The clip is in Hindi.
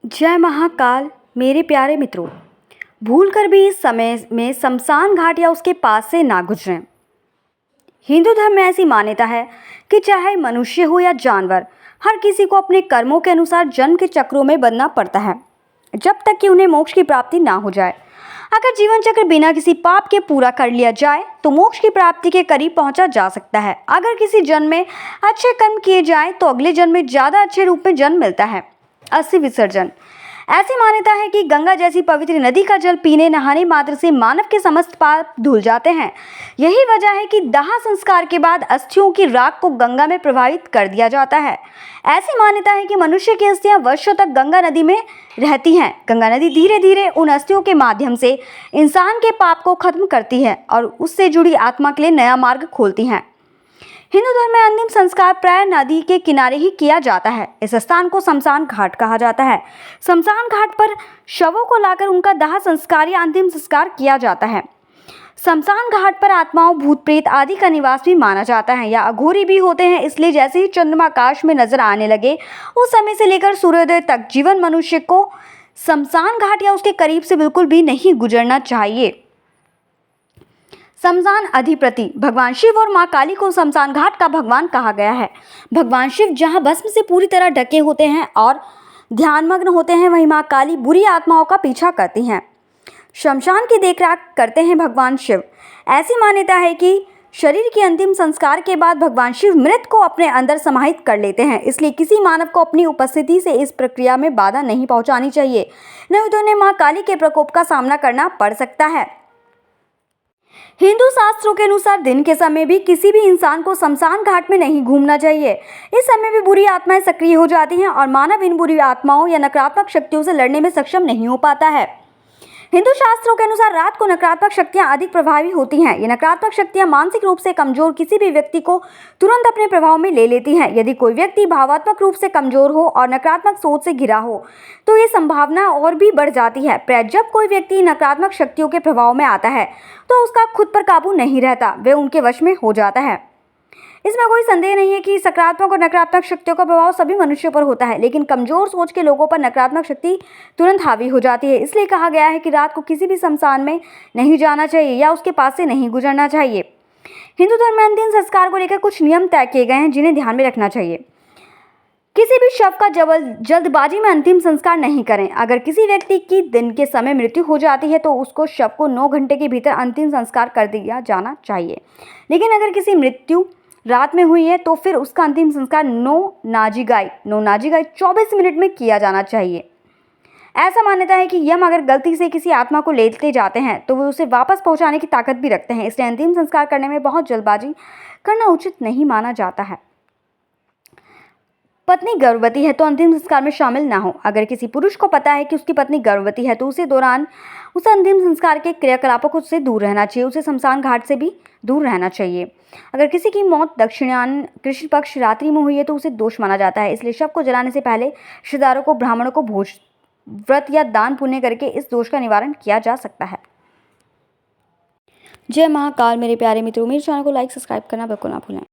जय महाकाल मेरे प्यारे मित्रों, भूलकर भी इस समय में शमशान घाट या उसके पास से ना गुजरें। हिंदू धर्म में ऐसी मान्यता है कि चाहे मनुष्य हो या जानवर, हर किसी को अपने कर्मों के अनुसार जन्म के चक्रों में बंधना पड़ता है, जब तक कि उन्हें मोक्ष की प्राप्ति ना हो जाए। अगर जीवन चक्र बिना किसी पाप के पूरा कर लिया जाए तो मोक्ष की प्राप्ति के करीब पहुंचा जा सकता है। अगर किसी जन्म में अच्छे कर्म किए जाएं तो अगले जन्म में ज़्यादा अच्छे रूप में जन्म मिलता है। अस्थि विसर्जन। ऐसी मान्यता है कि गंगा जैसी पवित्र नदी का जल पीने नहाने मात्र से मानव के समस्त पाप धुल जाते हैं। यही वजह है कि दाह संस्कार के बाद अस्थियों की राख को गंगा में प्रवाहित कर दिया जाता है। ऐसी मान्यता है कि मनुष्य की अस्थियां वर्षों तक गंगा नदी में रहती हैं। गंगा नदी धीरे धीरे उन अस्थियों के माध्यम से इंसान के पाप को खत्म करती है और उससे जुड़ी आत्मा के लिए नया मार्ग खोलती है। हिंदू धर्म में अंतिम संस्कार प्राय नदी के किनारे ही किया जाता है। इस स्थान को शमशान घाट कहा जाता है। शमशान घाट पर शवों को लाकर उनका दाह संस्कार या अंतिम संस्कार किया जाता है। शमशान घाट पर आत्माओं, भूत प्रेत आदि का निवास भी माना जाता है या अघोरी भी होते हैं। इसलिए जैसे ही चंद्रमा आकाश में नजर आने लगे, उस समय से लेकर सूर्योदय तक जीवन मनुष्य को शमशान घाट या उसके करीब से बिल्कुल भी नहीं गुजरना चाहिए। शमशान अधिपति। भगवान शिव और मां काली को शमशान घाट का भगवान कहा गया है। भगवान शिव जहां भस्म से पूरी तरह ढके होते हैं और ध्यानमग्न होते हैं, वहीं मां काली बुरी आत्माओं का पीछा करती हैं। शमशान की देखरेख करते हैं भगवान शिव। ऐसी मान्यता है कि शरीर के अंतिम संस्कार के बाद भगवान शिव मृत को अपने अंदर समाहित कर लेते हैं। इसलिए किसी मानव को अपनी उपस्थिति से इस प्रक्रिया में बाधा नहीं पहुंचानी चाहिए, नहीं तो उन्हें मां काली के प्रकोप का सामना करना पड़ सकता है। हिंदू शास्त्रों के अनुसार दिन के समय भी किसी भी इंसान को शमशान घाट में नहीं घूमना चाहिए। इस समय भी बुरी आत्माएं सक्रिय हो जाती हैं और मानव इन बुरी आत्माओं या नकारात्मक शक्तियों से लड़ने में सक्षम नहीं हो पाता है। हिंदू शास्त्रों के अनुसार रात को नकारात्मक शक्तियां अधिक प्रभावी होती हैं। ये नकारात्मक शक्तियां मानसिक रूप से कमजोर किसी भी व्यक्ति को तुरंत अपने प्रभाव में ले लेती हैं। यदि कोई व्यक्ति भावात्मक रूप से कमजोर हो और नकारात्मक सोच से घिरा हो तो ये संभावना और भी बढ़ जाती है। जब कोई व्यक्ति नकारात्मक शक्तियों के प्रभाव में आता है तो उसका खुद पर काबू नहीं रहता, वे उनके वश में हो जाता है। इसमें कोई संदेह नहीं है कि सकारात्मक और नकारात्मक शक्तियों का प्रभाव सभी मनुष्यों पर होता है, लेकिन कमजोर सोच के लोगों पर नकारात्मक शक्ति तुरंत हावी हो जाती है। इसलिए कहा गया है कि रात को किसी भी शमशान में नहीं जाना चाहिए या उसके पास से नहीं गुजरना चाहिए। हिंदू धर्म में अंतिम संस्कार को लेकर कुछ नियम तय किए गए हैं जिन्हें ध्यान में रखना चाहिए। किसी भी शव का जल्दबाजी में अंतिम संस्कार नहीं करें। अगर किसी व्यक्ति की दिन के समय मृत्यु हो जाती है तो उसको शव को 9 घंटे के भीतर अंतिम संस्कार कर दिया जाना चाहिए। लेकिन अगर किसी मृत्यु रात में हुई है तो फिर उसका अंतिम संस्कार नो नाजीगाई 24 मिनट में किया जाना चाहिए। ऐसा मान्यता है कि यम अगर गलती से किसी आत्मा को लेते जाते हैं तो वे उसे वापस पहुंचाने की ताकत भी रखते हैं। इसलिए अंतिम संस्कार करने में बहुत जल्दबाजी करना उचित नहीं माना जाता है। पत्नी गर्भवती है तो अंतिम संस्कार में शामिल ना हो। अगर किसी पुरुष को पता है कि उसकी पत्नी गर्भवती है तो उसे अंतिम संस्कार के क्रियाकलापों से दूर रहना चाहिए। उसे शमशान घाट से भी दूर रहना चाहिए। अगर किसी की मौत दक्षिणायन कृष्ण पक्ष रात्रि में हुई है तो उसे दोष माना जाता है। इसलिए शव को जलाने से पहले रिश्तेदारों को, ब्राह्मणों को भोज, व्रत या दान पुण्य करके इस दोष का निवारण किया जा सकता है। जय महाकाल मेरे प्यारे मित्रों, मेरे चैनल को लाइक सब्सक्राइब करना बिल्कुल ना भूलें।